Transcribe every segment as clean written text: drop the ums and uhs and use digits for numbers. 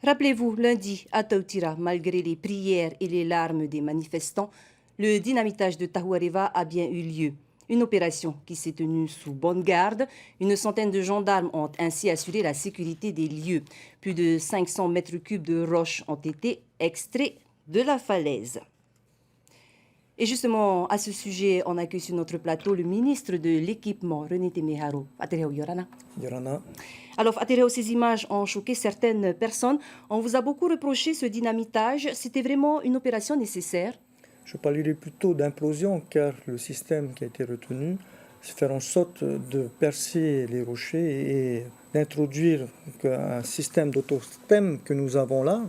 Rappelez-vous, lundi, à Tautira, malgré les prières et les larmes des manifestants, le dynamitage de Tahuareva a bien eu lieu. Une opération qui s'est tenue sous bonne garde. Une centaine de gendarmes ont ainsi assuré la sécurité des lieux. Plus de 500 mètres cubes de roches ont été extraits de la falaise. Et justement, à ce sujet, on accueille sur notre plateau le ministre de l'Équipement, René Temeharo. Yorana. Yorana. Alors, Atereo, ces images ont choqué certaines personnes. On vous a beaucoup reproché ce dynamitage. C'était vraiment une opération nécessaire? Je parlerai plutôt d'implosion car le système qui a été retenu, c'est faire en sorte de percer les rochers et d'introduire un système d'autosystème que nous avons là,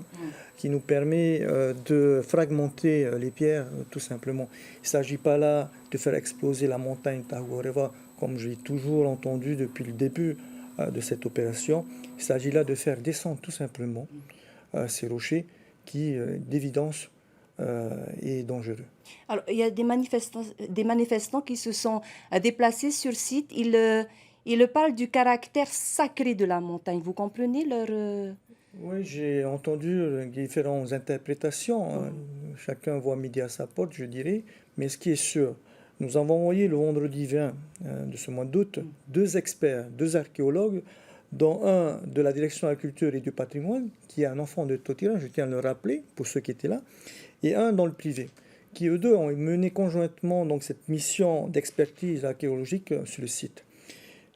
qui nous permet de fragmenter les pierres tout simplement. Il ne s'agit pas là de faire exploser la montagne Tahuareva, comme j'ai toujours entendu depuis le début de cette opération. Il s'agit là de faire descendre tout simplement ces rochers qui, d'évidence, est dangereux. Alors, il y a des manifestants qui se sont déplacés sur site. Ils parlent du caractère sacré de la montagne. Vous comprenez leur... Oui, j'ai entendu différentes interprétations. Chacun voit midi à sa porte, je dirais. Mais ce qui est sûr, nous avons envoyé le vendredi 20 de ce mois d'août deux experts, deux archéologues, dont un de la direction de la culture et du patrimoine, qui est un enfant de Tautira, je tiens à le rappeler pour ceux qui étaient là, et un dans le privé, qui eux deux ont mené conjointement donc, cette mission d'expertise archéologique sur le site.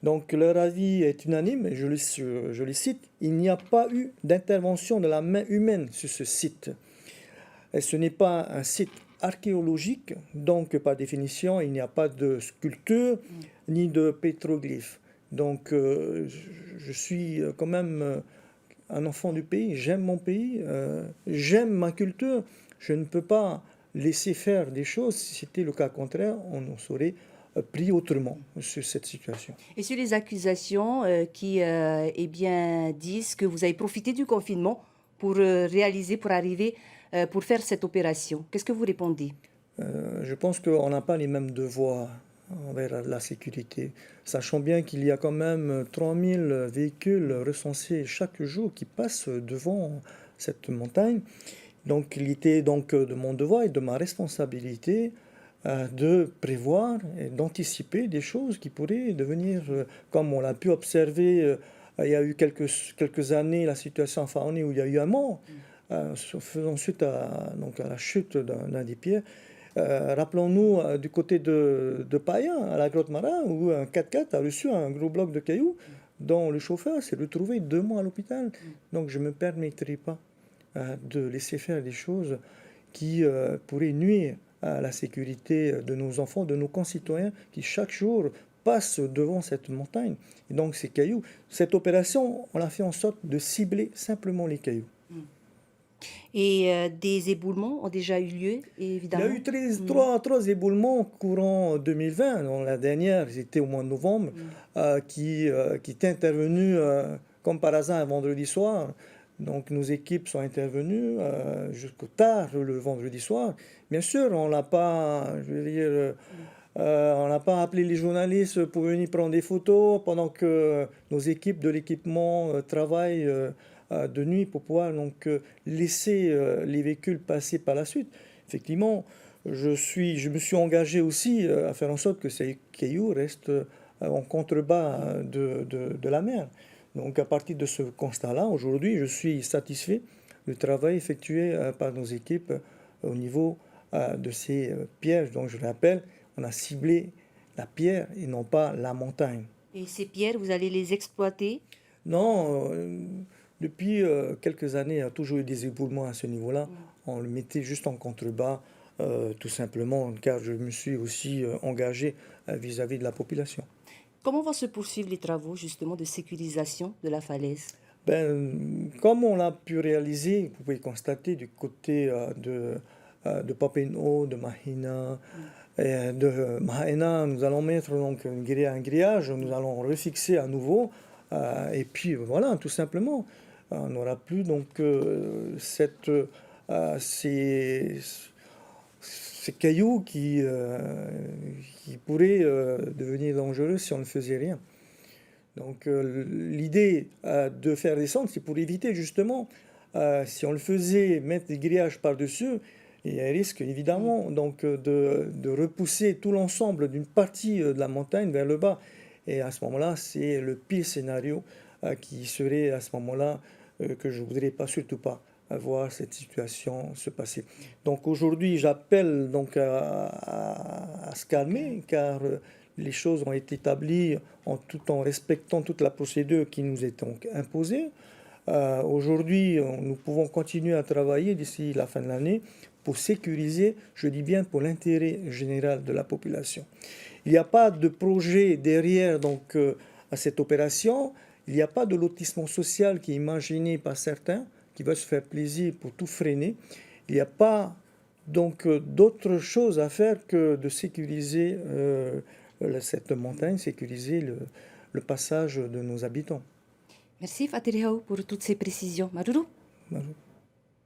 Donc leur avis est unanime, je les cite, il n'y a pas eu d'intervention de la main humaine sur ce site. Et ce n'est pas un site archéologique, donc par définition, il n'y a pas de sculpture ni de pétroglyphes. Donc je suis quand même un enfant du pays, j'aime mon pays, j'aime ma culture. Je ne peux pas laisser faire des choses. Si c'était le cas contraire, on en saurait pris autrement sur cette situation. Et sur les accusations qui eh bien, disent que vous avez profité du confinement pour arriver, pour faire cette opération. Qu'est-ce que vous répondez? Je pense qu'on n'a pas les mêmes devoirs envers la sécurité, sachant bien qu'il y a quand même 3000 véhicules recensés chaque jour qui passent devant cette montagne. Donc il était donc de mon devoir et de ma responsabilité de prévoir et d'anticiper des choses qui pourraient devenir, comme on l'a pu observer, il y a eu quelques années, la situation à Faoni où il y a eu un mort, faisant suite donc à la chute d'un des pierres. Rappelons-nous du côté de Payan, à la grotte Marin, où un 4x4 a reçu un gros bloc de cailloux dont le chauffeur s'est retrouvé 2 mois à l'hôpital. Donc je ne me permettrai pas de laisser faire des choses qui pourraient nuire à la sécurité de nos enfants, de nos concitoyens qui chaque jour passent devant cette montagne. Et donc ces cailloux, cette opération, on a fait en sorte de cibler simplement les cailloux. Et des éboulements ont déjà eu lieu, évidemment. Il y a eu trois éboulements courant 2020. Donc, la dernière, c'était au mois de novembre, qui est intervenue comme par hasard un vendredi soir. Donc nos équipes sont intervenues jusqu'au tard le vendredi soir. Bien sûr, on n'a pas, je veux dire, on n'a pas appelé les journalistes pour venir prendre des photos pendant que nos équipes de l'équipement travaillent de nuit pour pouvoir donc laisser les véhicules passer par la suite. Effectivement, je me suis engagé aussi à faire en sorte que ces cailloux restent en contrebas de la mer. Donc à partir de ce constat-là, aujourd'hui, je suis satisfait du travail effectué par nos équipes au niveau de ces pièges. Donc je rappelle, on a ciblé la pierre et non pas la montagne. Et ces pierres, vous allez les exploiter? Non, depuis quelques années, il y a toujours eu des éboulements à ce niveau-là. On le mettait juste en contrebas, tout simplement, car je me suis aussi engagé vis-à-vis de la population. Comment vont se poursuivre les travaux justement de sécurisation de la falaise? Comme on l'a pu réaliser, vous pouvez constater du côté de Papineau, de Mahina, et de Mahina, nous allons mettre donc un grillage, nous allons refixer à nouveau, et puis voilà, tout simplement, on n'aura plus donc ces cailloux qui pourraient devenir dangereux si on ne faisait rien. Donc l'idée de faire descendre, c'est pour éviter justement Si on le faisait mettre des grillages par-dessus, il y a un risque évidemment donc, de repousser tout l'ensemble d'une partie de la montagne vers le bas. Et à ce moment-là, c'est le pire scénario qui serait à ce moment-là que je ne voudrais pas, surtout pas voir cette situation se passer. Donc aujourd'hui, j'appelle donc à se calmer car les choses ont été établies tout en respectant toute la procédure qui nous est donc imposée. Aujourd'hui, nous pouvons continuer à travailler d'ici la fin de l'année pour sécuriser, je dis bien pour l'intérêt général de la population. Il n'y a pas de projet derrière donc, à cette opération, il n'y a pas de lotissement social qui est imaginé par certains, qui va se faire plaisir pour tout freiner. Il n'y a pas donc d'autre chose à faire que de sécuriser cette montagne, sécuriser le passage de nos habitants. Merci Fatirihao pour toutes ces précisions. Maruru. Voilà.